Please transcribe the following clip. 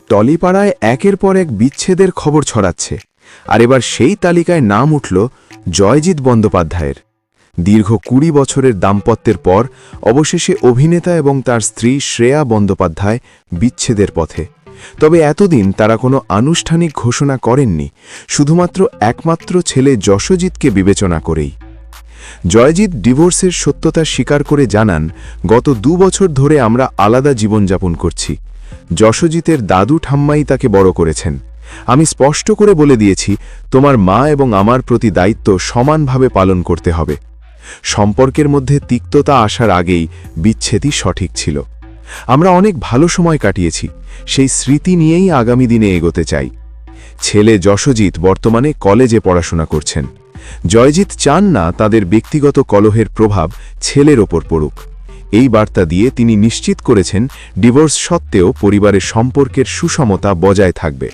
টলিপাড়ায় একের পর এক বিচ্ছেদের খবর ছড়াচ্ছে, আর এবার সেই তালিকায় নাম উঠল জয়জিৎ বন্দ্যোপাধ্যায়ের। দীর্ঘ ২০ বছরের দাম্পত্যের পর অবশেষে অভিনেতা এবং তার স্ত্রী শ্রেয়া বন্দ্যোপাধ্যায় বিচ্ছেদের পথে। তবে এতদিন তারা কোনো আনুষ্ঠানিক ঘোষণা করেননি, শুধুমাত্র একমাত্র ছেলে যশজিৎকে বিবেচনা করেই। জয়জিৎ ডিভোর্সের সত্যতা স্বীকার করে জানান, গত ২ বছর ধরে আমরা আলাদা জীবনযাপন করছি। যশজিতের দাদু ঠাম্মাই তাকে বড় করেছেন। আমি স্পষ্ট করে বলে দিয়েছি, তোমার মা এবং আমার প্রতি দায়িত্ব সমানভাবে পালন করতে হবে। সম্পর্কের মধ্যে তিক্ততা আসার আগেই বিচ্ছেদই সঠিক ছিল। আমরা অনেক ভালো সময় কাটিয়েছি, সেই স্মৃতি নিয়েই আগামী দিনে এগোতে চাই। ছেলে যশজিৎ বর্তমানে কলেজে পড়াশোনা করছেন। জয়জিৎ চান না তাদের ব্যক্তিগত কলহের প্রভাব ছেলের ওপর পড়ুক। এই বার্তা দিয়ে তিনি নিশ্চিত করেছেন, ডিভোর্স সত্ত্বেও পরিবারের সম্পর্কের সুষমতা বজায় থাকবে।